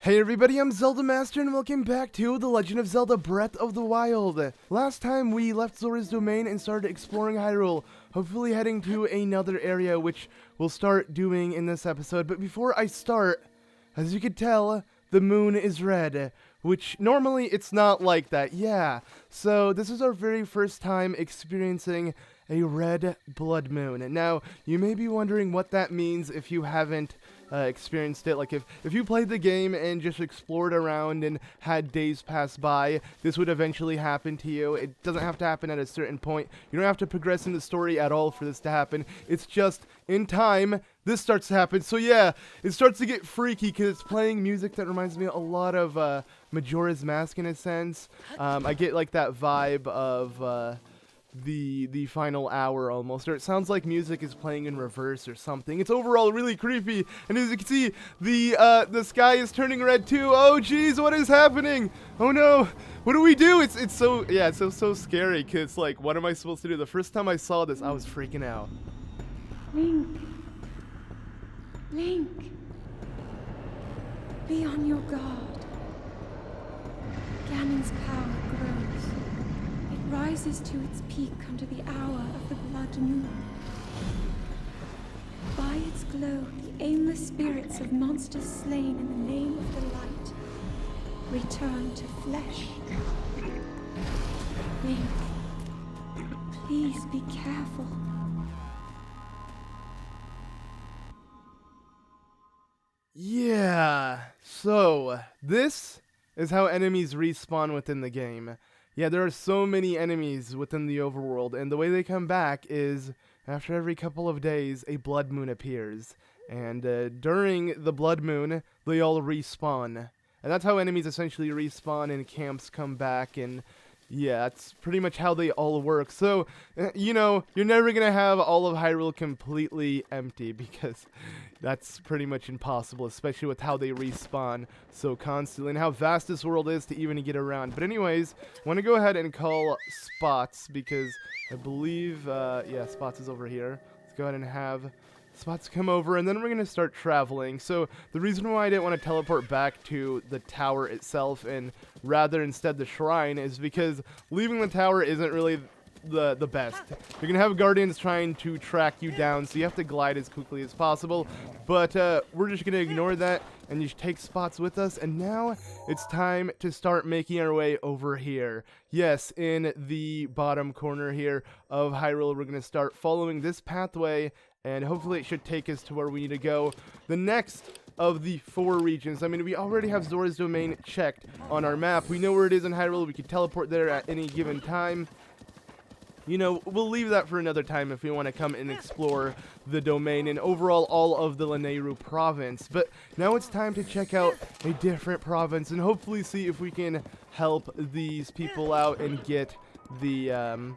Hey everybody, I'm ZeldaMaster and welcome back to The Legend of Zelda Breath of the Wild. Last time we left Zora's domain and started exploring Hyrule, hopefully heading to another area which we'll start doing in this episode. But before I start, as you can tell, the moon is red, which normally it's not like that, yeah. So this is our very first time experiencing a red blood moon. Now, you may be wondering what that means if you haven't experienced it. Like if you played the game and just explored around and had days pass by, this would eventually happen to you. It doesn't have to happen at a certain point. You don't have to progress in the story at all for this to happen. It's just in time this starts to happen. So yeah, it starts to get freaky because it's playing music that reminds me a lot of Majora's Mask in a sense. I get like that vibe of the final hour almost, or it sounds like music is playing in reverse or something. It's overall really creepy, and as you can see, the sky is turning red too. Oh geez, what is happening? Oh no, what do we do? It's so, yeah, it's so scary because like, what am I supposed to do? The first time I saw this, I was freaking out. Link, be on your guard. Ganon's power grows. It rises to its peak under the hour of the blood moon. By its glow, the aimless spirits of monsters slain in the name of the light return to flesh. Link, please be careful. Yeah, so this is how enemies respawn within the game. Yeah, there are so many enemies within the overworld, and the way they come back is after every couple of days a blood moon appears, and during the blood moon they all respawn, and that's how enemies essentially respawn and camps come back. And yeah, that's pretty much how they all work. So, you know, you're never gonna have all of Hyrule completely empty because that's pretty much impossible, especially with how they respawn so constantly and how vast this world is to even get around. But anyways, I want to go ahead and call Spots because I believe, yeah, Spots is over here. Let's go ahead and have Spots come over, and then we're going to start traveling. So the reason why I didn't want to teleport back to the tower itself and rather instead the shrine is because leaving the tower isn't really the best. You're going to have guardians trying to track you down, so you have to glide as quickly as possible. But we're just going to ignore that and just take Spots with us. And now it's time to start making our way over here. Yes, in the bottom corner here of Hyrule, we're going to start following this pathway, and hopefully it should take us to where we need to go. The next of the 4 regions. I mean, we already have Zora's domain checked on our map. We know where it is in Hyrule. We can teleport there at any given time. You know, we'll leave that for another time if we want to come and explore the domain and overall all of the Lanayru province. But now it's time to check out a different province and hopefully see if we can help these people out and get the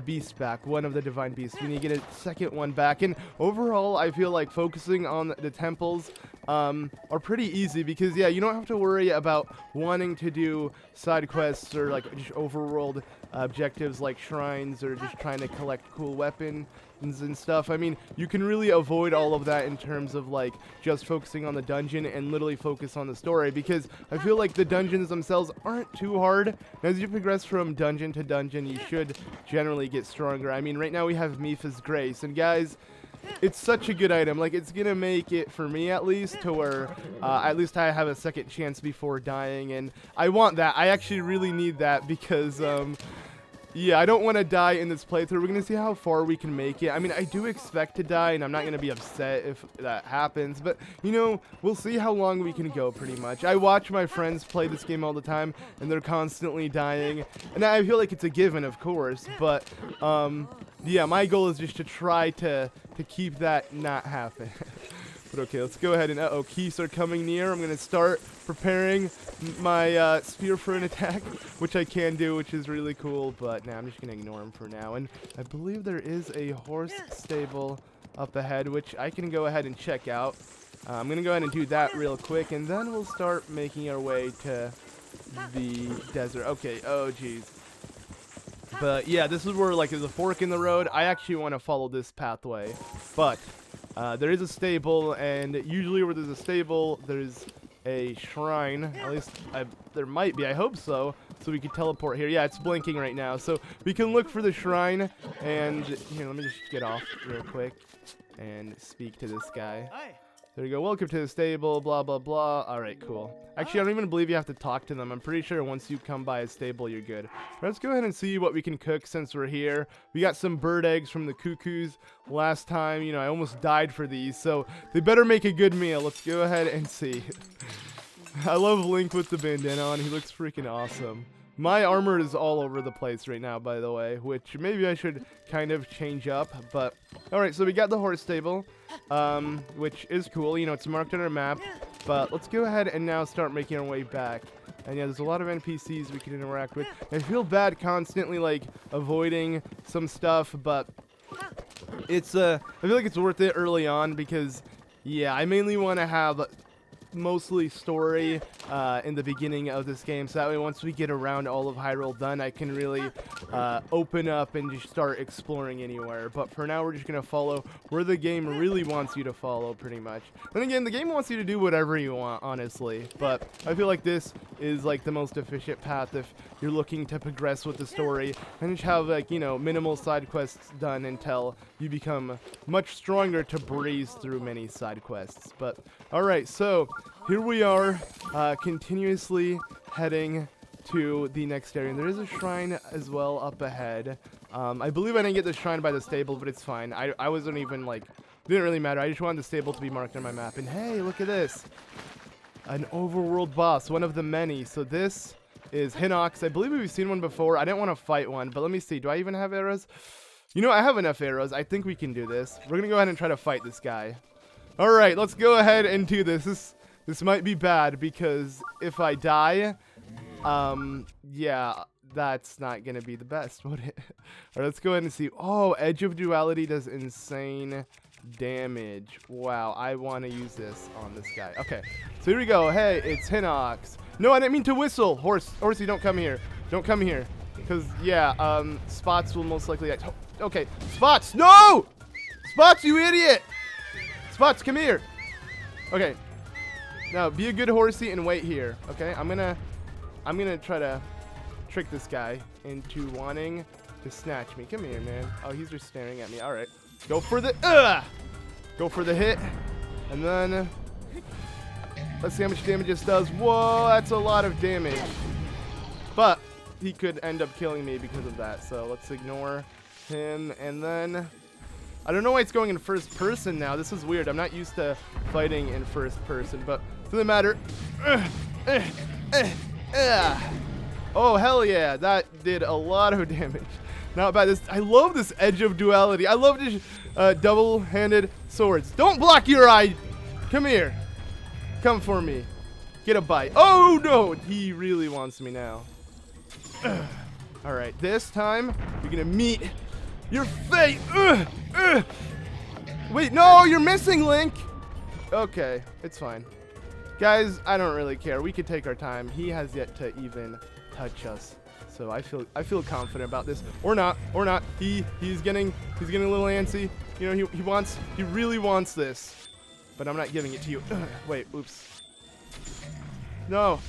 beast back, one of the divine beasts. We need to get a second one back, and overall I feel like focusing on the temples are pretty easy because, yeah, you don't have to worry about wanting to do side quests or like just overworld objectives like shrines or just trying to collect cool weapons and stuff. I mean, you can really avoid all of that in terms of like just focusing on the dungeon and literally focus on the story, because I feel like the dungeons themselves aren't too hard. As you progress from dungeon to dungeon, you should generally get stronger. I mean, right now we have Mipha's Grace, and guys, it's such a good item. Like, it's gonna make it, for me at least, to where at least I have a second chance before dying, and I want that. I actually really need that because yeah, I don't want to die in this playthrough. We're going to see how far we can make it. I mean, I do expect to die, and I'm not going to be upset if that happens. But, you know, we'll see how long we can go, pretty much. I watch my friends play this game all the time, and they're constantly dying. And I feel like it's a given, of course. But, yeah, my goal is just to try to keep that not happen. But okay, let's go ahead and, uh-oh, Keys are coming near. I'm going to start preparing my spear for an attack, which I can do, which is really cool. But now I'm just going to ignore him for now. And I believe there is a horse stable up ahead, which I can go ahead and check out. I'm going to go ahead and do that real quick, and then we'll start making our way to the desert. Okay, oh, geez. But yeah, this is where, like, there's a fork in the road. I actually want to follow this pathway, but there is a stable, and usually where there's a stable, there's a shrine. At least there might be. I hope so. So we can teleport here. Yeah, it's blinking right now. So we can look for the shrine. And here, let me just get off real quick and speak to this guy. There you go. Welcome to the stable, blah, blah, blah. All right, cool. Actually, I don't even believe you have to talk to them. I'm pretty sure once you come by a stable, you're good. Let's go ahead and see what we can cook since we're here. We got some bird eggs from the cuckoos last time. You know, I almost died for these, so they better make a good meal. Let's go ahead and see. I love Link with the bandana on. He looks freaking awesome. My armor is all over the place right now, by the way, which maybe I should kind of change up, but alright, so we got the horse stable, which is cool. You know, it's marked on our map, but let's go ahead and now start making our way back. And yeah, there's a lot of NPCs we can interact with. I feel bad constantly, like, avoiding some stuff, but it's, I feel like it's worth it early on because, yeah, I mainly want to have mostly story in the beginning of this game, so that way once we get around all of Hyrule done, I can really open up and just start exploring anywhere. But for now, we're just gonna follow where the game really wants you to follow, pretty much. Then again, the game wants you to do whatever you want, honestly, but I feel like this is like the most efficient path if you're looking to progress with the story and just have, like, you know, minimal side quests done until you become much stronger to breeze through many side quests. But alright, so here we are, continuously heading to the next area. And there is a shrine as well up ahead. I believe I didn't get the shrine by the stable, but it's fine. I wasn't even, like, didn't really matter. I just wanted the stable to be marked on my map. And hey, look at this. An overworld boss, one of the many. So this is Hinox. I believe we've seen one before. I didn't want to fight one, but let me see. Do I even have arrows? You know, I have enough arrows. I think we can do this. We're going to go ahead and try to fight this guy. All right, let's go ahead and do this. This might be bad because if I die, yeah, that's not going to be the best, would it? All right, let's go ahead and see. Oh, Edge of Duality does insane damage. Wow, I want to use this on this guy. Okay, so here we go. Hey, it's Hinox. No, I didn't mean to whistle. Horsey, don't come here. Don't come here. Because, yeah, Spots will most likely... Okay, Spots, no! Spots, you idiot! Spots, come here. Okay. Now, be a good Horsey and wait here. Okay, I'm gonna try to trick this guy into wanting to snatch me. Come here, man. Oh, he's just staring at me. All right. Go for the Go for the hit. And then let's see how much damage this does. Whoa, that's a lot of damage. But he could end up killing me because of that. So let's ignore him. And then I don't know why it's going in first person now. This is weird. I'm not used to fighting in first person, but doesn't matter. Oh, hell yeah. That did a lot of damage. Not bad. I love this Edge of Duality. I love this double-handed swords. Don't block your eye. Come here. Come for me. Get a bite. Oh, no. He really wants me now. All right. This time, you're going to meet your fate. Wait, no. You're missing, Link. Okay. It's fine. Guys, I don't really care. We could take our time. He has yet to even touch us. So I feel confident about this. Or not. He's getting a little antsy. You know, he really wants this. But I'm not giving it to you. Wait, oops. No.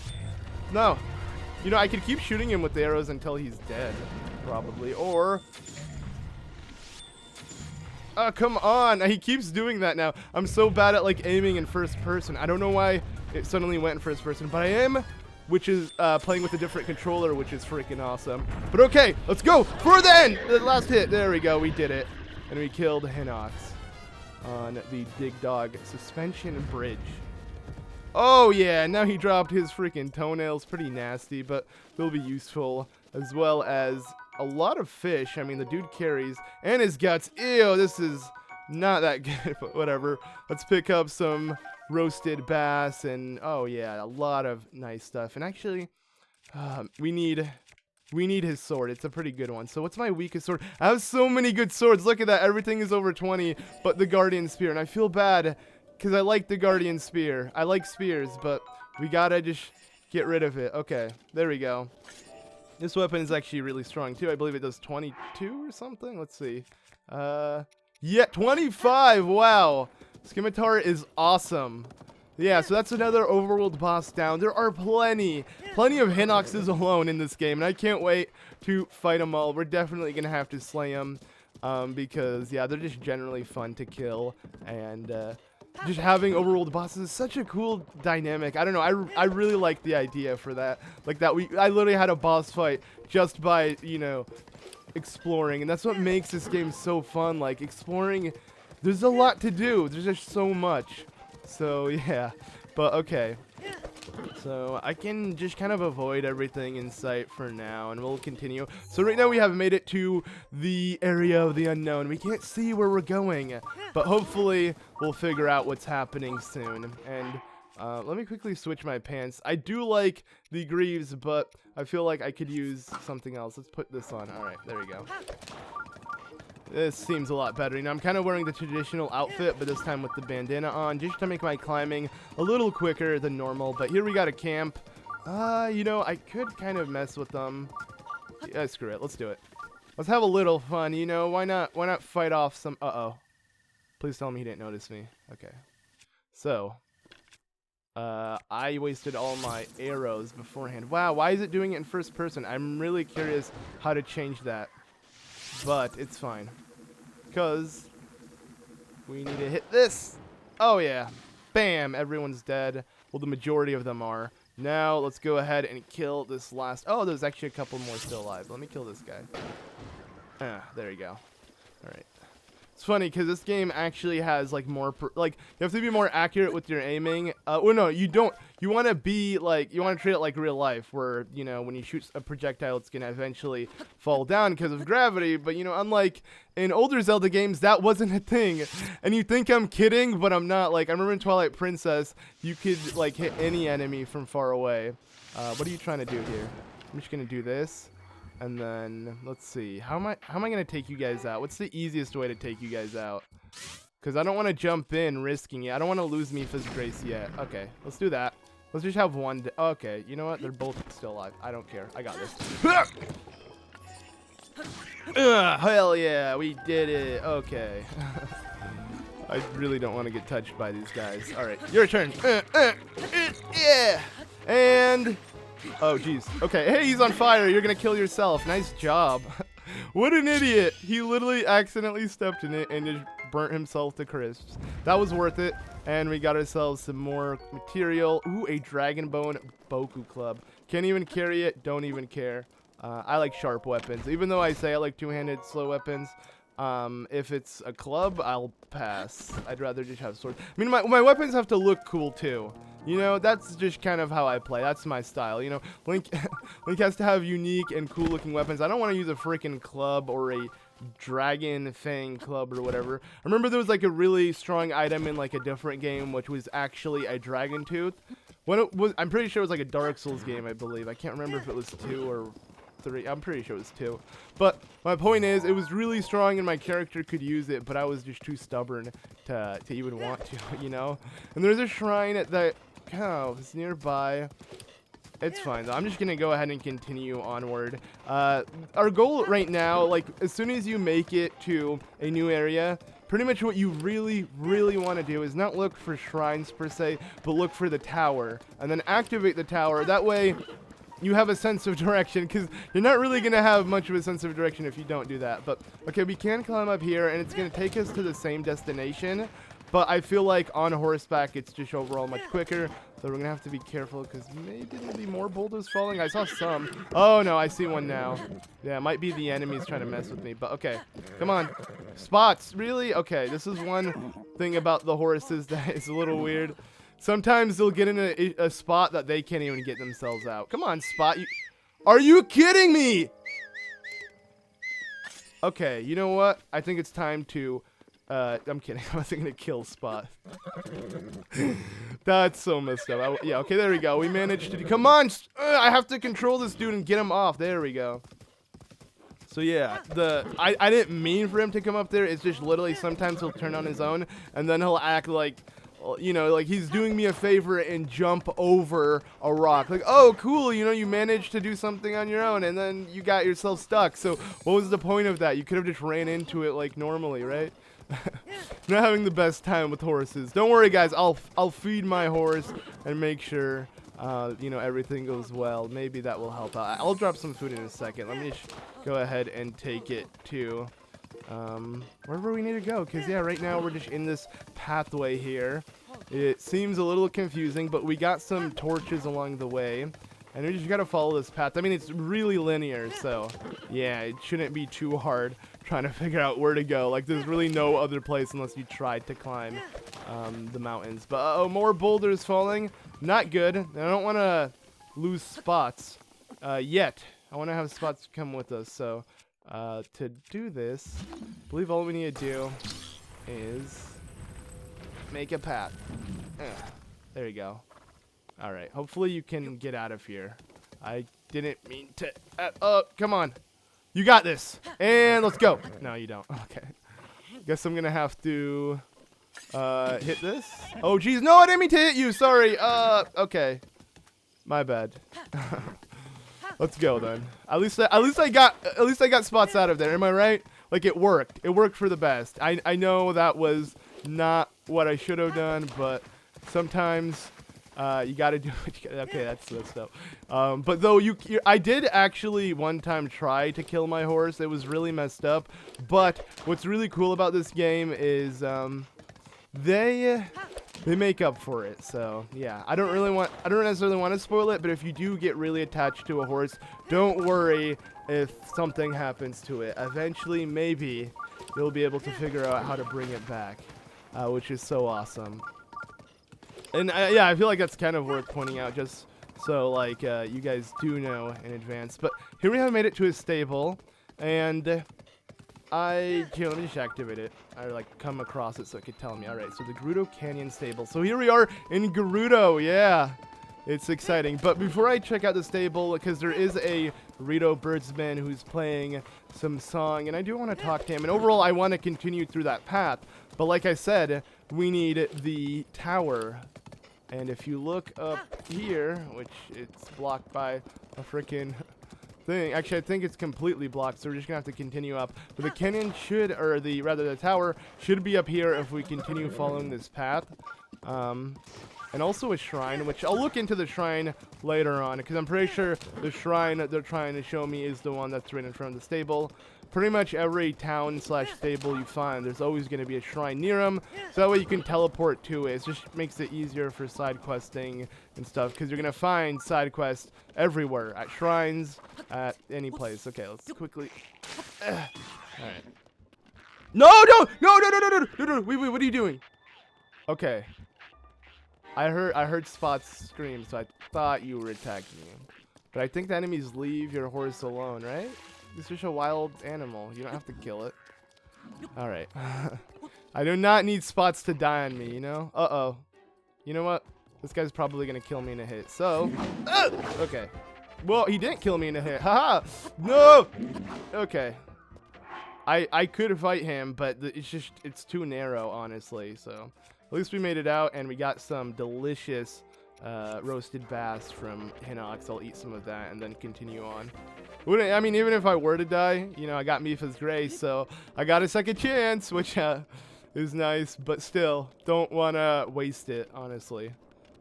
You know, I could keep shooting him with the arrows until he's dead, probably. Or oh, come on. He keeps doing that now. I'm so bad at, like, aiming in first person. I don't know why it suddenly went in first person, but I am, which is playing with a different controller, which is freaking awesome. But okay, let's go for the end. The last hit. There we go. We did it. And we killed Hinox on the Dig Dog suspension bridge. Oh, yeah. Now he dropped his freaking toenails. Pretty nasty, but they'll be useful, as well as a lot of fish. I mean, the dude carries, and his guts. Ew, this is not that good, but whatever. Let's pick up some roasted bass, and oh yeah, a lot of nice stuff. And actually, we need his sword. It's a pretty good one. So what's my weakest sword? I have so many good swords. Look at that. Everything is over 20, but the Guardian Spear. And I feel bad because I like the Guardian Spear. I like spears, but we gotta just get rid of it. Okay, there we go. This weapon is actually really strong too. I believe it does 22 or something. Let's see. Yeah, 25. Wow. Scimitar is awesome. Yeah, so that's another overworld boss down. There are plenty of Hinoxes alone in this game, and I can't wait to fight them all. We're definitely going to have to slay them because, yeah, they're just generally fun to kill, and just having overworld bosses is such a cool dynamic. I don't know, I really like the idea for that. Like that, I literally had a boss fight just by, you know, exploring, and that's what makes this game so fun. Like, exploring, there's a lot to do. There's just so much. So yeah, but okay. So I can just kind of avoid everything in sight for now, and we'll continue. So right now we have made it to the area of the unknown. We can't see where we're going, but hopefully we'll figure out what's happening soon. And let me quickly switch my pants. I do like the greaves, but I feel like I could use something else. Let's put this on. All right, there we go. This seems a lot better. You know, I'm kind of wearing the traditional outfit, but this time with the bandana on, just to make my climbing a little quicker than normal. But here we got a camp. You know, I could kind of mess with them. Yeah, screw it. Let's do it. Let's have a little fun. You know, why not fight off some... Uh-oh. Please tell me he didn't notice me. Okay. So, I wasted all my arrows beforehand. Wow, why is it doing it in first person? I'm really curious how to change that. But it's fine, because we need to hit this. Oh yeah, bam, everyone's dead. Well, the majority of them are. Now let's go ahead and kill this last. Oh, there's actually a couple more still alive. Let me kill this guy. There you go. All right. It's funny because this game actually has like more you have to be more accurate with your aiming. Well, no, you don't. You want to be like, you want to treat it like real life, where, you know, when you shoot a projectile, it's gonna eventually fall down because of gravity. But, you know, unlike in older Zelda games, that wasn't a thing. And you think I'm kidding, but I'm not. Like, I remember in Twilight Princess, you could like hit any enemy from far away. What are you trying to do here? I'm just gonna do this. And then, let's see, how am I going to take you guys out? What's the easiest way to take you guys out? Because I don't want to jump in risking it. I don't want to lose Mipha's Grace yet. Okay, let's do that. Let's just have one. Okay, you know what? They're both still alive. I don't care. I got this. Hell yeah, we did it. Okay. I really don't want to get touched by these guys. All right, your turn. Yeah. And... oh, jeez. Okay, hey, he's on fire. You're gonna kill yourself. Nice job. What an idiot. He literally accidentally stepped in it and just burnt himself to crisps. That was worth it. And we got ourselves some more material. Ooh, a Dragon Bone Boku Club. Can't even carry it. Don't even care. I like sharp weapons. Even though I say I like two-handed slow weapons, if it's a club, I'll pass. I'd rather just have swords. I mean, my weapons have to look cool, too. You know, that's just kind of how I play. That's my style. You know, Link has to have unique and cool looking weapons. I don't want to use a freaking club or a dragon fang club or whatever. I remember there was like a really strong item in like a different game, which was actually a dragon tooth. When it was, I'm pretty sure it was like a Dark Souls game, I believe. I can't remember if it was 2 or 3. I'm pretty sure it was 2. But my point is, it was really strong and my character could use it, but I was just too stubborn to even want to, you know? And there's a shrine that is nearby. It's fine though. I'm just gonna go ahead and continue onward. Our goal right now, like as soon as you make it to a new area, pretty much what you really want to do is not look for shrines per se, but look for the tower and then activate the tower. That way you have a sense of direction, because you're not really going to have much of a sense of direction if you don't do that. But okay, we can climb up here and it's going to take us to the same destination. But I feel like on horseback, it's just overall much quicker. So we're going to have to be careful because maybe there'll be more boulders falling. I saw some. Oh, no, I see one now. Yeah, it might be the enemies trying to mess with me. But okay, come on. Spots, really? Okay, this is one thing about the horses that is a little weird. Sometimes they'll get in a spot that they can't even get themselves out. Come on, Spot. Are you kidding me? Okay, you know what? I think it's time to... I'm kidding. I wasn't going to kill Spot. That's so messed up. Yeah, okay, there we go. We managed to... Come on! I have to control this dude and get him off. There we go. So yeah, I didn't mean for him to come up there. It's just literally sometimes he'll turn on his own, and then he'll act like... you know, like he's doing me a favor and jump over a rock. Like, oh, cool, you know, you managed to do something on your own, and then you got yourself stuck. So what was the point of that? You could have just ran into it like normally, right? Not having the best time with horses. Don't worry, guys. I'll feed my horse and make sure you know, everything goes well. Maybe that will help out. I'll drop some food in a second. Let me just go ahead and take it to wherever we need to go. Because, yeah, right now we're just in this pathway here. It seems a little confusing, but we got some torches along the way. And we just got to follow this path. I mean, it's really linear, so, yeah, it shouldn't be too hard trying to figure out where to go. Like, there's really no other place unless you try to climb the mountains. But, uh-oh, more boulders falling. Not good. I don't want to lose spots yet. I want to have spots come with us. So, to do this, I believe all we need to do is make a path. There you go. All right. Hopefully you can get out of here. I didn't mean to. Oh, come on. You got this. And let's go. No, you don't. Okay. Guess I'm going to have to hit this. Oh, geez. No, I didn't mean to hit you. Sorry. Okay. My bad. Let's go then. At least I got spots out of there. Am I right? Like, it worked. It worked for the best. I know that was not what I should have done, but sometimes you gotta do what you gotta. Okay, that's dope. But though I did actually one time try to kill my horse. It was really messed up. But what's really cool about this game is they make up for it. So yeah, I don't necessarily want to spoil it. But if you do get really attached to a horse, don't worry if something happens to it. Eventually, maybe you'll be able to figure out how to bring it back, which is so awesome. And yeah, I feel like that's kind of worth pointing out, just so like you guys do know in advance. But here we have made it to a stable, and here, let me just activate it. I like come across it so it could tell me. All right, so the Gerudo Canyon stable. So here we are in Gerudo. Yeah, it's exciting. But before I check out the stable, because there is a Gerudo Birdsman who's playing some song, and I do want to talk to him. And overall, I want to continue through that path. But like I said, we need the tower. And if you look up here, which it's blocked by a freaking thing. Actually, I think it's completely blocked, so we're just gonna have to continue up. But the canyon should, or the tower should be up here if we continue following this path. And also a shrine, which I'll look into the shrine later on, because I'm pretty sure the shrine that they're trying to show me is the one that's right in front of the stable. Pretty much every town / stable you find, there's always going to be a shrine near them, so that way you can teleport to it. It just makes it easier for side questing and stuff, because you're going to find side quests everywhere, at shrines, at any place. Okay, let's quickly. Alright. No, wait, what are you doing? Okay. I heard Spot's scream, so I thought you were attacking me. But I think the enemies leave your horse alone, right? It's just a wild animal. You don't have to kill it. Alright. I do not need Spots to die on me, you know? Uh-oh. You know what? This guy's probably going to kill me in a hit. So, okay. Well, he didn't kill me in a hit. Haha! No! Okay. I could fight him, but it's too narrow, honestly. So, at least we made it out, and we got some delicious roasted bass from Hinox. I'll eat some of that and then continue on. I mean, even if I were to die, you know, I got Mifa's Grace, so I got a second chance, which is nice, but still, don't want to waste it, honestly.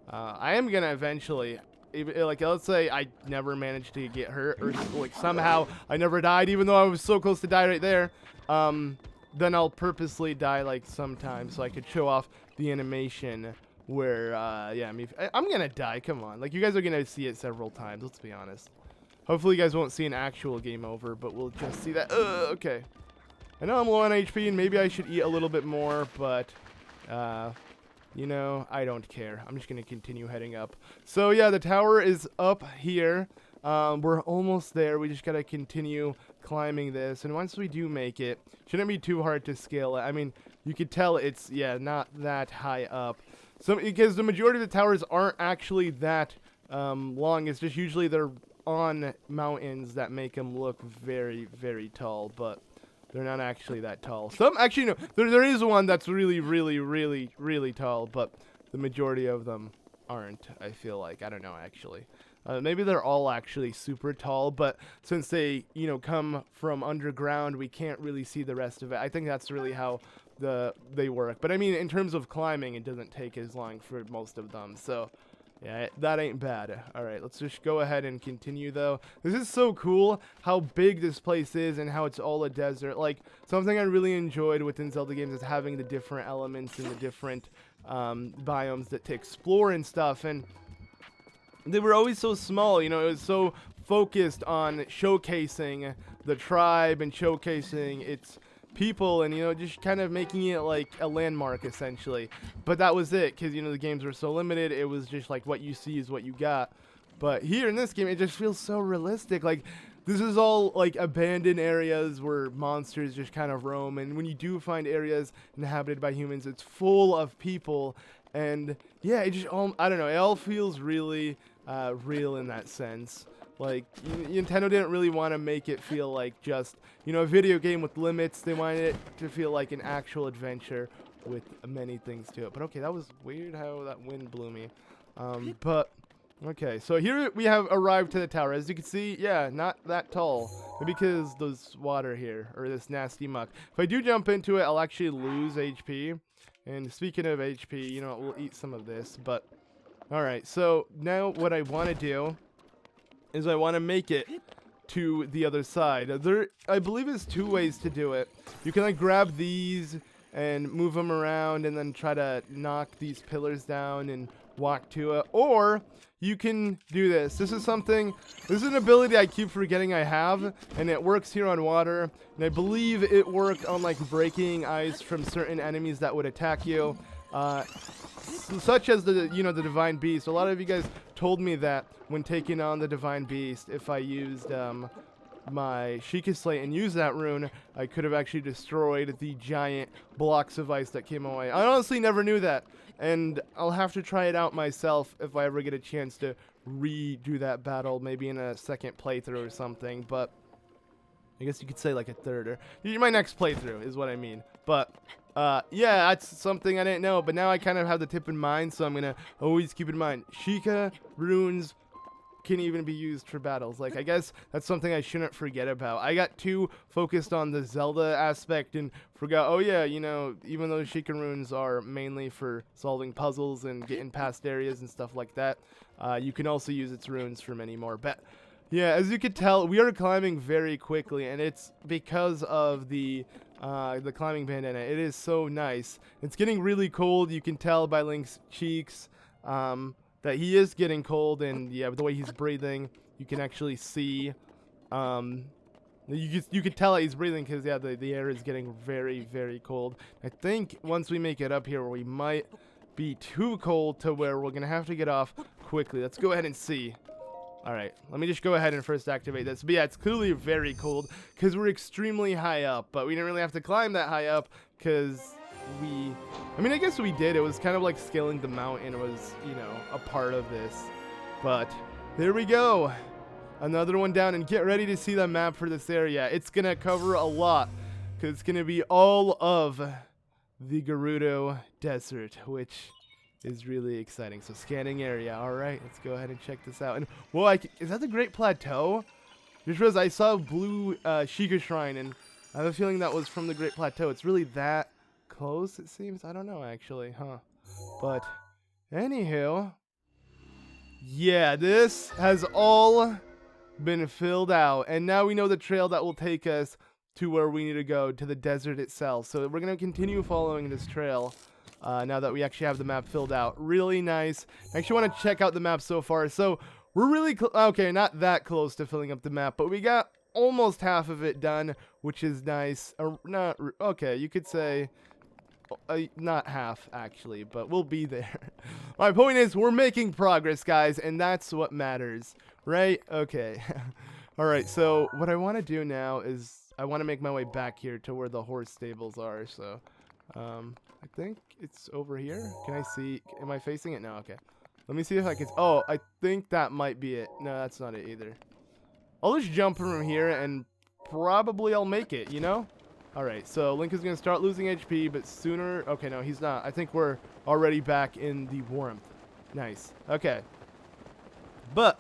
I am going to eventually, like, let's say I never managed to get hurt, or, like, somehow I never died, even though I was so close to die right there, then I'll purposely die, like, sometime, so I could show off the animation where, yeah, I'm going to die, come on. Like, you guys are going to see it several times, let's be honest. Hopefully you guys won't see an actual game over, but we'll just see that. Okay. I know I'm low on HP, and maybe I should eat a little bit more, but, you know, I don't care. I'm just going to continue heading up. So, yeah, the tower is up here. We're almost there. We just got to continue climbing this, and once we do make it, shouldn't be too hard to scale it. I mean, you could tell it's, yeah, not that high up. So, because the majority of the towers aren't actually that long. It's just usually they're on mountains that make them look very, very tall, but they're not actually that tall. Some actually, no, there is one that's really, really, really, really tall, but the majority of them aren't, I feel like. I don't know, actually. Maybe they're all actually super tall, but since they, you know, come from underground, we can't really see the rest of it. I think that's really how they work. But I mean, in terms of climbing, it doesn't take as long for most of them. So yeah, that ain't bad. All right, let's just go ahead and continue though. This is so cool how big this place is and how it's all a desert. Like, something I really enjoyed within Zelda games is having the different elements and the different biomes to explore and stuff. And they were always so small, you know, it was so focused on showcasing the tribe and showcasing its people and, you know, just kind of making it like a landmark essentially. But that was it, because, you know, the games were so limited. It was just like what you see is what you got. But here in this game, it just feels so realistic. Like, this is all like abandoned areas where monsters just kind of roam, and when you do find areas inhabited by humans, it's full of people. And yeah, it just all, I don't know, it all feels really real in that sense. Like, Nintendo didn't really want to make it feel like just, you know, a video game with limits. They wanted it to feel like an actual adventure with many things to it. But okay, that was weird how that wind blew me. But okay, so here we have arrived to the tower. As you can see, yeah, not that tall. Maybe because there's water here, or this nasty muck. If I do jump into it, I'll actually lose HP. And speaking of HP, you know, we'll eat some of this. But alright, so now what I want to do is I want to make it to the other side. There, I believe, is 2 ways to do it. You can like grab these and move them around and then try to knock these pillars down and walk to it, or you can do this. This is an ability I keep forgetting I have, and it works here on water, and I believe it worked on like breaking ice from certain enemies that would attack you, such as the Divine Beast. A lot of you guys told me that when taking on the Divine Beast, if I used my Sheikah Slate and used that rune, I could have actually destroyed the giant blocks of ice that came my way. I honestly never knew that, and I'll have to try it out myself if I ever get a chance to redo that battle, maybe in a second playthrough or something. But I guess you could say like a third, or my next playthrough is what I mean. But yeah, that's something I didn't know, but now I kind of have the tip in mind, so I'm gonna always keep in mind. Sheikah runes can even be used for battles. Like, I guess that's something I shouldn't forget about. I got too focused on the Zelda aspect and forgot, oh yeah, you know, even though Sheikah runes are mainly for solving puzzles and getting past areas and stuff like that, you can also use its runes for many more. But yeah, as you can tell, we are climbing very quickly, and it's because of the climbing bandana. It is so nice. It's getting really cold. You can tell by Link's cheeks that he is getting cold, and yeah, the way he's breathing, you can actually see. You can tell that he's breathing because yeah, the air is getting very, very cold. I think once we make it up here, we might be too cold to where we're gonna have to get off quickly. Let's go ahead and see. Alright, let me just go ahead and first activate this. But yeah, it's clearly very cold because we're extremely high up, but we didn't really have to climb that high up because I mean, I guess we did. It was kind of like scaling the mountain was, you know, a part of this. But there we go. Another one down, and get ready to see the map for this area. It's going to cover a lot because it's going to be all of the Gerudo Desert, which is really exciting. So scanning area. All right, let's go ahead and check this out. And whoa, is that the Great Plateau? Just realized I saw blue Sheikah Shrine, and I have a feeling that was from the Great Plateau. It's really that close, it seems. I don't know, actually, huh? But anywho, yeah, this has all been filled out, and now we know the trail that will take us to where we need to go, to the desert itself. So we're going to continue following this trail now that we actually have the map filled out. Really nice. I actually want to check out the map so far. So we're really okay, not that close to filling up the map, but we got almost half of it done, which is nice. Not okay, you could say not half, actually, but we'll be there. My point is, we're making progress, guys, and that's what matters, right? Okay. Alright, so what I want to do now is I want to make my way back here to where the horse stables are, so I think it's over here. Can I see? Am I facing it? No, okay. Let me see if I can. Oh, I think that might be it. No, that's not it either. I'll just jump from here and probably I'll make it, you know? Alright, so Link is going to start losing HP, but sooner... Okay, no, he's not. I think we're already back in the warmth. Nice. Okay. But,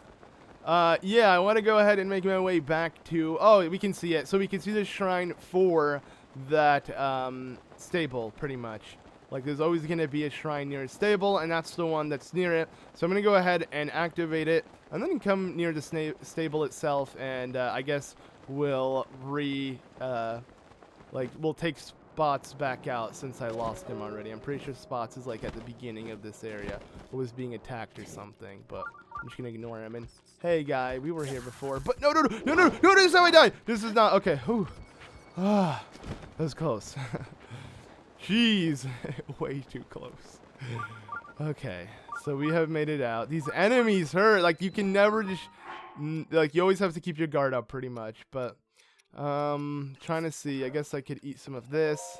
yeah, I want to go ahead and make my way back to... Oh, we can see it. So we can see the shrine for that stable, pretty much. Like, there's always going to be a shrine near a stable, and that's the one that's near it. So I'm going to go ahead and activate it, and then come near the stable itself, and I guess we'll we'll take Spots back out since I lost him already. I'm pretty sure Spots is like at the beginning of this area, or was being attacked or something, but I'm just going to ignore him. And hey, guy, we were here before, but no, this is how I die. This is not, okay, whew. Ah, that was close. Jeez, way too close. Okay, so we have made it out. These enemies hurt. Like, you can never just, like, you always have to keep your guard up pretty much. But, trying to see. I guess I could eat some of this.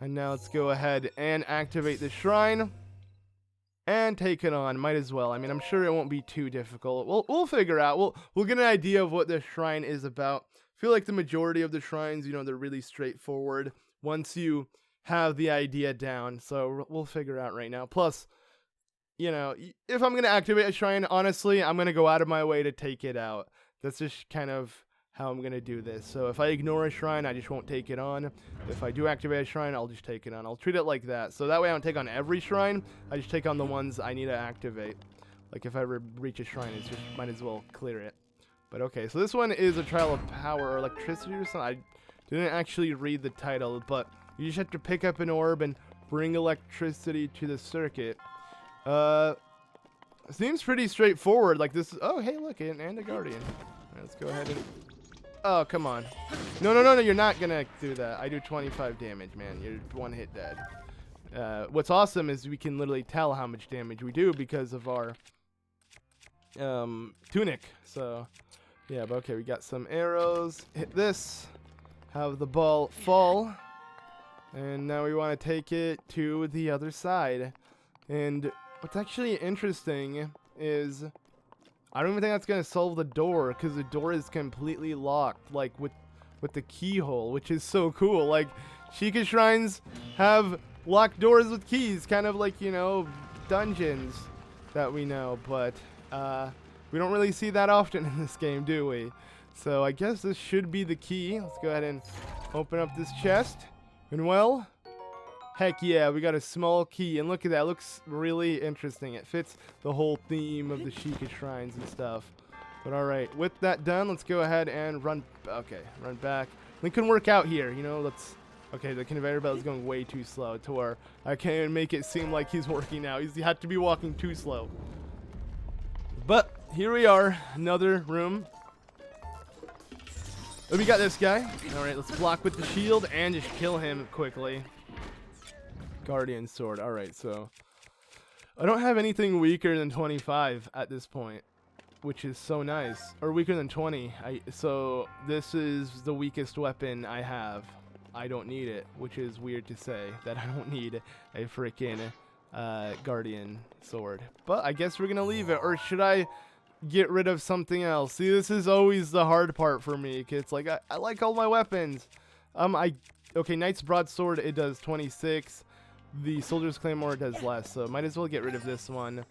And now let's go ahead and activate the shrine. And take it on. Might as well. I mean, I'm sure it won't be too difficult. We'll figure out. We'll get an idea of what this shrine is about. I feel like the majority of the shrines, you know, they're really straightforward once you have the idea down. So we'll figure out right now. Plus, you know, if I'm going to activate a shrine, honestly, I'm going to go out of my way to take it out. That's just kind of how I'm going to do this. So if I ignore a shrine, I just won't take it on. If I do activate a shrine, I'll just take it on. I'll treat it like that. So that way I don't take on every shrine. I just take on the ones I need to activate. Like if I reach a shrine, it's just might as well clear it. But okay, so this one is a trial of power or electricity or something. I didn't actually read the title, but you just have to pick up an orb and bring electricity to the circuit. Seems pretty straightforward. Like this. Oh, hey, look, and a guardian. Right, let's go ahead and. Oh, come on. No, you're not gonna do that. I do 25 damage, man. You're one hit dead. What's awesome is we can literally tell how much damage we do because of our tunic. So yeah, but okay, we got some arrows. Hit this. Have the ball fall. And now we want to take it to the other side. And what's actually interesting is I don't even think that's going to solve the door, because the door is completely locked, like with the keyhole, which is so cool. Like, Sheikah shrines have locked doors with keys, kind of like, you know, dungeons that we know. But we don't really see that often in this game, do we? So I guess this should be the key. Let's go ahead and open up this chest. And well, heck yeah, we got a small key. And look at that. It looks really interesting. It fits the whole theme of the Sheikah shrines and stuff. But alright, with that done, let's go ahead and run. Okay, run back. We can work out here, you know. Okay, the conveyor belt is going way too slow to where I can't even make it seem like he's working out. He had to be walking too slow. But here we are, another room. Oh, we got this guy. Alright, let's block with the shield and just kill him quickly. Guardian sword. Alright, so I don't have anything weaker than 25 at this point, which is so nice. Or weaker than 20. So this is the weakest weapon I have. I don't need it, which is weird to say that I don't need a freaking guardian sword. But I guess we're going to leave it. Or should I get rid of something else? See, this is always the hard part for me. It's like I like all my weapons. Okay, Knight's broadsword, it does 26. The Soldier's Claymore does less, so might as well get rid of this one.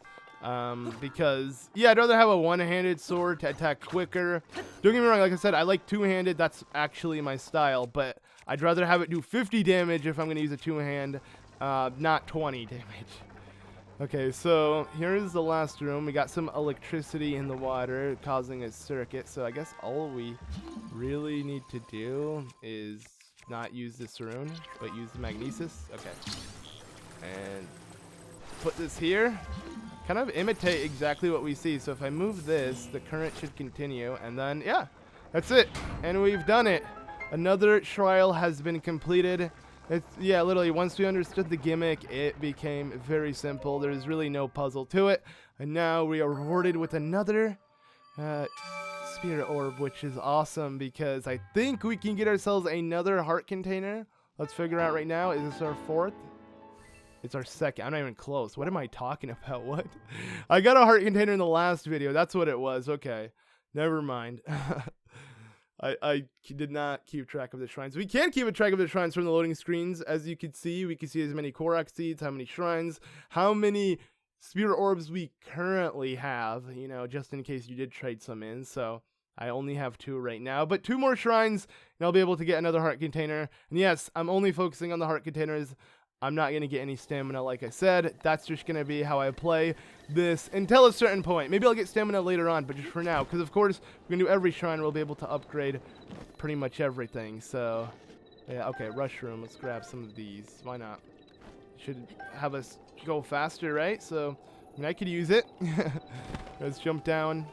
Because yeah, I'd rather have a one-handed sword to attack quicker. Don't get me wrong, like I said, I like two-handed. That's actually my style, but I'd rather have it do 50 damage if I'm going to use a two-hand, not 20 damage. Okay, so here's the last room. We got some electricity in the water causing a circuit. So I guess all we really need to do is not use this rune, but use the magnesis. Okay. And put this here. Kind of imitate exactly what we see. So if I move this, the current should continue. And then, yeah, that's it. And we've done it. Another trial has been completed. Yeah, literally, once we understood the gimmick, it became very simple. There's really no puzzle to it. And now we are rewarded with another spirit orb, which is awesome because I think we can get ourselves another heart container. Let's figure out right now. Is this our fourth? It's our second. I'm not even close. What am I talking about? What? I got a heart container in the last video. That's what it was. Okay. Never mind. I did not keep track of the shrines. We can keep a track of the shrines from the loading screens. As you can see, we can see as many Korok seeds, how many shrines, how many spirit orbs we currently have, you know, just in case you did trade some in. So I only have 2 right now, but 2 more shrines, and I'll be able to get another heart container. And yes, I'm only focusing on the heart containers. I'm not going to get any stamina, like I said. That's just going to be how I play this until a certain point. Maybe I'll get stamina later on, but just for now. Because, of course, we're going to do every shrine. We'll be able to upgrade pretty much everything. So, yeah, okay, rush room. Let's grab some of these. Why not? Should have us go faster, right? So, I mean, I could use it. Let's jump down.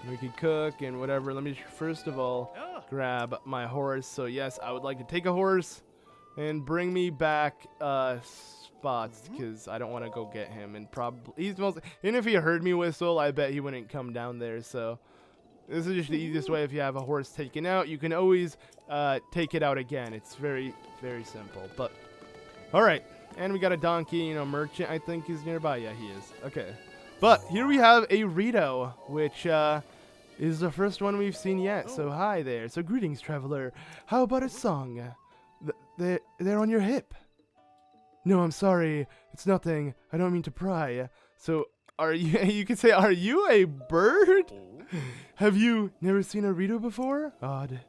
We could cook and whatever. Let me just, first of all, grab my horse. So, yes, I would like to take a horse. And bring me back spots, because I don't want to go get him. And probably, even if he heard me whistle, I bet he wouldn't come down there. So this is just the easiest way. If you have a horse taken out, you can always take it out again. It's very, very simple. But, all right. And we got a donkey, you know, merchant, I think, is nearby. Yeah, he is. Okay. But here we have a Rito, which is the first one we've seen yet. So hi there. So greetings, traveler. How about a song? They're on your hip. No, I'm sorry. It's nothing. I don't mean to pry. So, are you, you could say, are you a bird? Have you never seen a Rito before? Odd.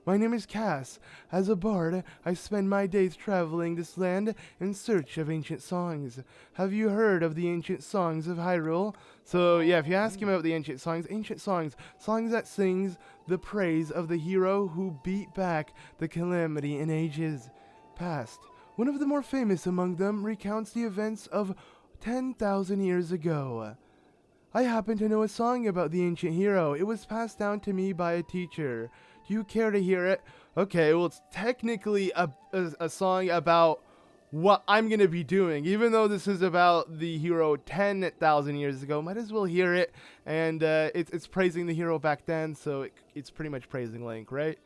My name is Cass. As a bard, I spend my days traveling this land in search of ancient songs. Have you heard of the ancient songs of Hyrule? So, yeah, if you ask him about the ancient songs that sings the praise of the hero who beat back the calamity in ages past. One of the more famous among them recounts the events of 10,000 years ago. I happen to know a song about the ancient hero. It was passed down to me by a teacher. Do you care to hear it? Okay, well, it's technically a song about what I'm going to be doing. Even though this is about the hero 10,000 years ago, might as well hear it. And it's praising the hero back then, so it's pretty much praising Link, right?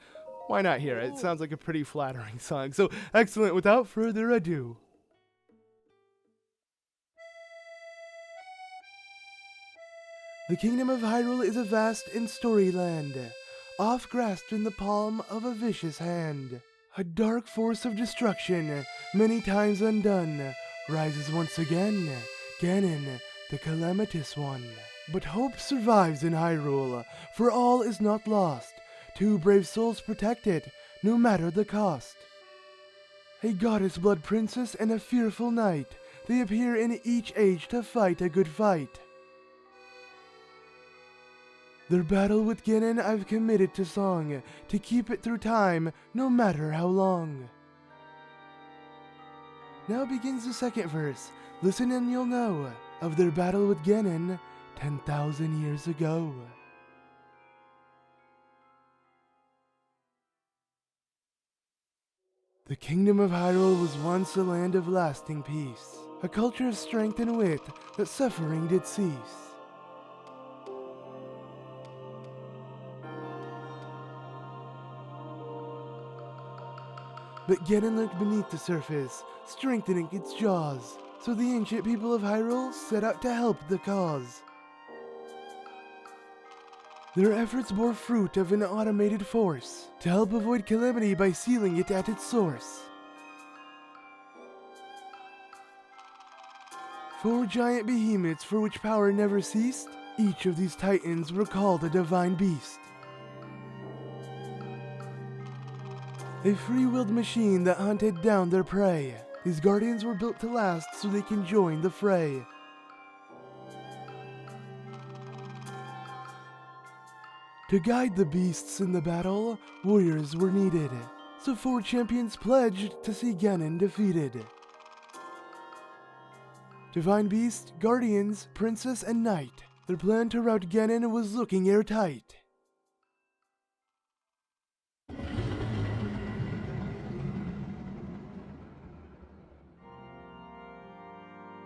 Why not hear it? It sounds like a pretty flattering song. So, excellent. Without further ado. The kingdom of Hyrule is a vast and storied land, oft grasped in the palm of a vicious hand. A dark force of destruction, many times undone, rises once again, Ganon, the calamitous one. But hope survives in Hyrule, for all is not lost. 2 brave souls protect it, no matter the cost. A goddess blood princess and a fearful knight, they appear in each age to fight a good fight. Their battle with Ganon I've committed to song, to keep it through time, no matter how long. Now begins the second verse. Listen and you'll know of their battle with Ganon 10,000 years ago. The kingdom of Hyrule was once a land of lasting peace, a culture of strength and wit that suffering did cease. But Ganon lurked beneath the surface, strengthening its jaws, so the ancient people of Hyrule set out to help the cause. Their efforts bore fruit of an automated force, to help avoid calamity by sealing it at its source. 4 giant behemoths for which power never ceased, each of these titans were called a divine beast. A free-willed machine that hunted down their prey. These guardians were built to last so they can join the fray. To guide the beasts in the battle, warriors were needed. So 4 champions pledged to see Ganon defeated. Divine Beast, Guardians, Princess, and Knight. Their plan to rout Ganon was looking airtight.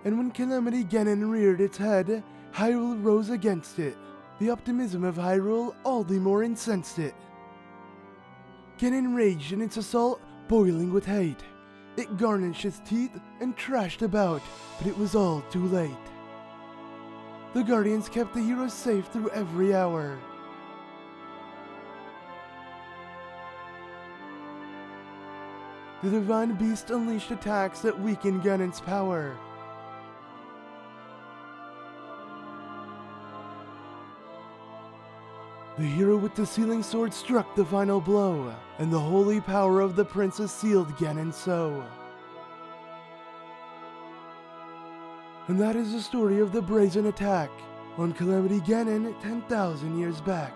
And when Calamity Ganon reared its head, Hyrule rose against it. The optimism of Hyrule all the more incensed it. Ganon raged in its assault, boiling with hate. It garnished its teeth and trashed about, but it was all too late. The Guardians kept the heroes safe through every hour. The Divine Beast unleashed attacks that weakened Ganon's power. The hero with the sealing sword struck the final blow, and the holy power of the princess sealed Ganon so. And that is the story of the brazen attack on Calamity Ganon 10,000 years back.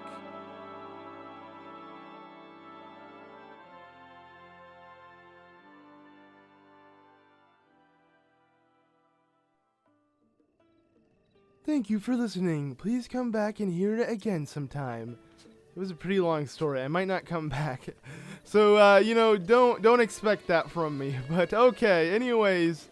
Thank you for listening. Please come back and hear it again sometime. It was a pretty long story. I might not come back. So, you know, don't expect that from me. But okay, anyways.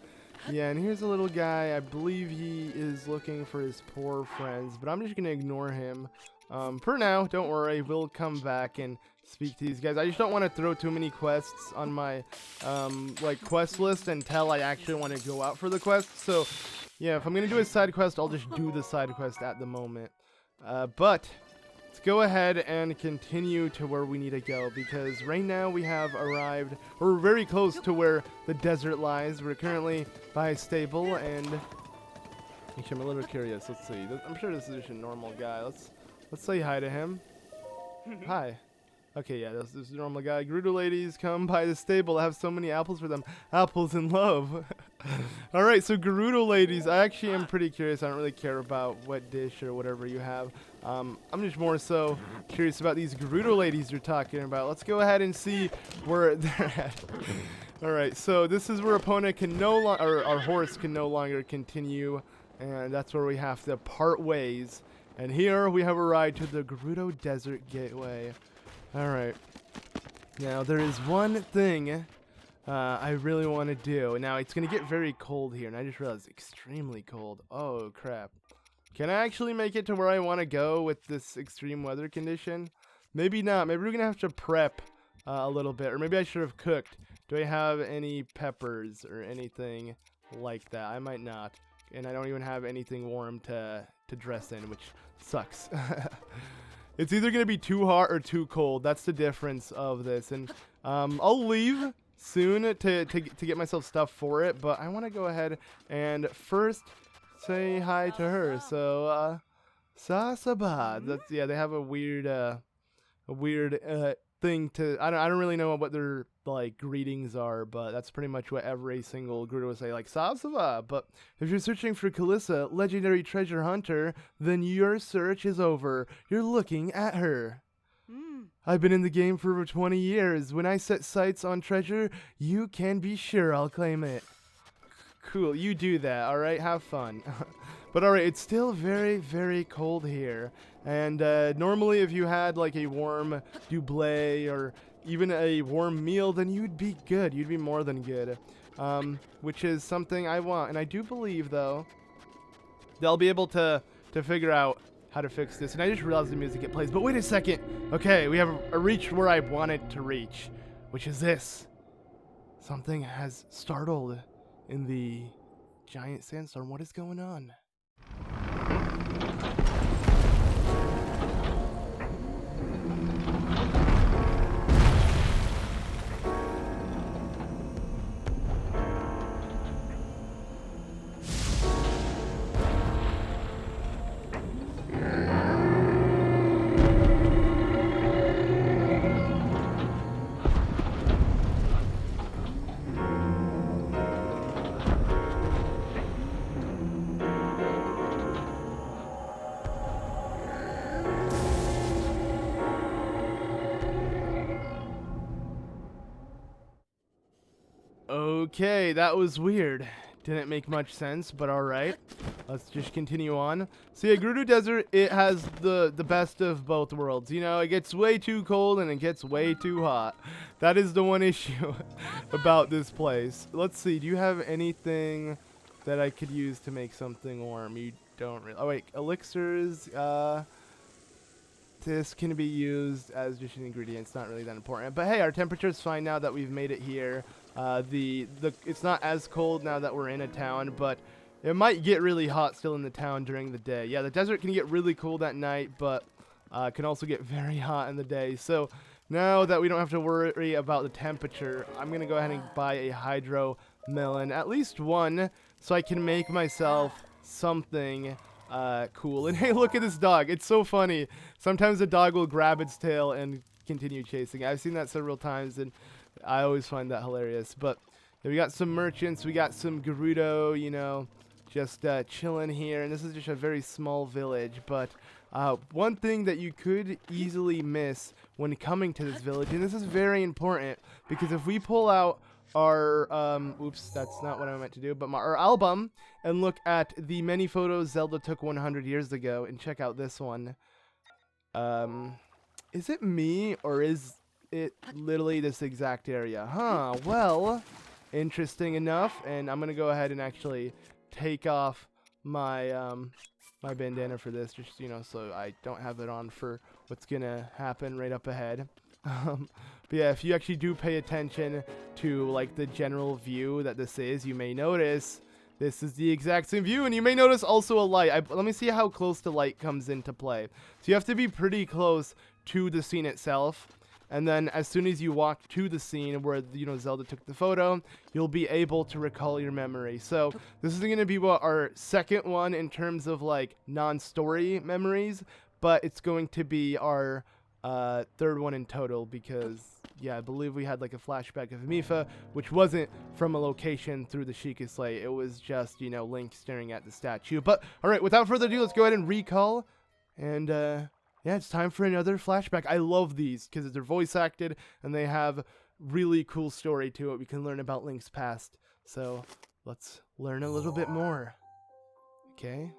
Yeah, and here's a little guy. I believe he is looking for his poor friends, but I'm just going to ignore him. For now, don't worry. We'll come back and speak to these guys. I just don't want to throw too many quests on my, like, quest list until I actually want to go out for the quest. So, yeah, if I'm going to do a side quest, I'll just do the side quest at the moment. But let's go ahead and continue to where we need to go, because right now we have arrived, or we're very close to where the desert lies. We're currently by a stable, and actually I'm a little curious. Let's see. I'm sure this is just a normal guy. Let's say hi to him. Hi. Okay, yeah, this is a normal guy. Gerudo ladies come by the stable. I have so many apples for them. Apples in love. Alright, so Gerudo ladies, I actually am pretty curious. I don't really care about what dish or whatever you have. I'm just more so curious about these Gerudo ladies you're talking about. Let's go ahead and see where they're at. Alright, so this is where opponent can no longer, or our horse can no longer continue. And that's where we have to part ways. And here we have arrived to the Gerudo Desert Gateway. Alright, now there is one thing I really want to do. Now it's going to get very cold here, and I just realized it's extremely cold. Oh crap. Can I actually make it to where I want to go with this extreme weather condition? Maybe not. Maybe we're going to have to prep a little bit, or maybe I should have cooked. Do I have any peppers or anything like that? I might not, and I don't even have anything warm to dress in, which sucks. It's either going to be too hot or too cold. That's the difference of this. And I'll leave soon to get myself stuff for it. But I want to go ahead and first say hi to her. So, Sasaba. That's, yeah, they have a weird thing to... I don't really know what their, like, greetings are, but that's pretty much what every single Gerudo would say, like, Sasaba. But if you're searching for Kalissa, legendary treasure hunter, then your search is over. You're looking at her. I've been in the game for over 20 years. When I set sights on treasure, you can be sure I'll claim it. Cool, you do that, alright? Have fun. But alright, it's still very, very cold here. And normally if you had like a warm doublé or even a warm meal, then you'd be good. You'd be more than good. Which is something I want. And I do believe, though, they'll be able to figure out how to fix this. And I just realized the music it plays. But wait a second. Okay, we have reached where I wanted to reach, which is this. Something has startled in the giant sandstorm. What is going on? Okay, that was weird. Didn't make much sense, but alright. Let's just continue on. So yeah, Gerudo Desert, it has the best of both worlds. You know, it gets way too cold and it gets way too hot. That is the one issue about this place. Let's see, do you have anything that I could use to make something warm? You don't really... Oh wait, elixirs, this can be used as just an ingredient. It's not really that important. But hey, our temperature's fine now that we've made it here. It's not as cold now that we're in a town, but it might get really hot still in the town during the day. Yeah, the desert can get really cold at night, but can also get very hot in the day. So now that we don't have to worry about the temperature, I'm going to go ahead and buy a hydro melon, at least one, so I can make myself something cool. And hey, look at this dog. It's so funny. Sometimes the dog will grab its tail and continue chasing. I've seen that several times, and I always find that hilarious. But we got some merchants. We got some Gerudo, you know, just chilling here. And this is just a very small village. But one thing that you could easily miss when coming to this village, and this is very important, because if we pull out our oops, that's not what I meant to do, but our album, and look at the many photos Zelda took 100 years ago, and check out this one. Is it me, or is it literally this exact area? Huh, well, interesting enough. And I'm gonna go ahead and actually take off my my bandana for this, just, you know, so I don't have it on for what's gonna happen right up ahead. But yeah, if you actually do pay attention to like the general view that this is, you may notice this is the exact same view, and you may notice also a light. Let me see how close the light comes into play. So you have to be pretty close to the scene itself, and then as soon as you walk to the scene where, you know, Zelda took the photo, you'll be able to recall your memory. So this is going to be what our second one in terms of like non-story memories, but it's going to be our third one in total, because yeah, I believe we had like a flashback of Mipha, which wasn't from a location through the Sheikah Slate. It was just, you know, Link staring at the statue. But all right, without further ado, let's go ahead and recall. And yeah, it's time for another flashback. I love these because they're voice acted and they have really cool story to it. We can learn about Link's past. So let's learn a little bit more. Okay.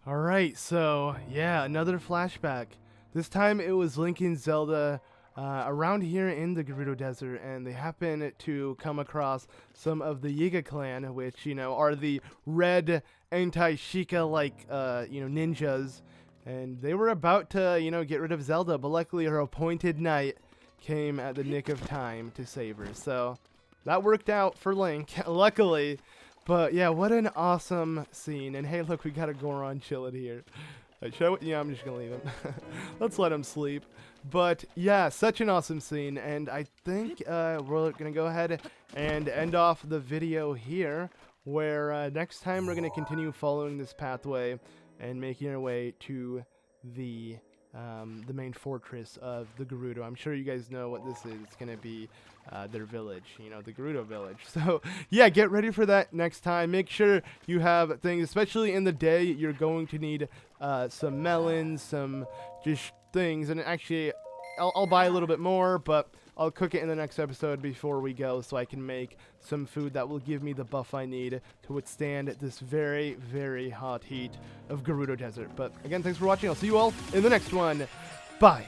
Alright, so yeah, another flashback. This time it was Link and Zelda around here in the Gerudo Desert, and they happen to come across some of the Yiga clan, which, you know, are the red anti-Sheikah like, you know, ninjas. And they were about to, you know, get rid of Zelda, but luckily her appointed knight came at the nick of time to save her. So that worked out for Link, luckily. But yeah, what an awesome scene. And hey, look, we got a Goron chilling here. Yeah, I'm just gonna leave him. Let's let him sleep. But yeah, such an awesome scene. And I think we're gonna go ahead and end off the video here, where next time we're gonna continue following this pathway and making our way to the main fortress of the Gerudo. I'm sure you guys know what this is. It's gonna be their village, you know, the Gerudo village. So yeah, get ready for that next time. Make sure you have things, especially in the day. You're going to need some melons, some just things, and actually I'll buy a little bit more, but I'll cook it in the next episode before we go, so I can make some food that will give me the buff I need to withstand this very, very hot heat of Gerudo Desert. But again, thanks for watching. I'll see you all in the next one. Bye.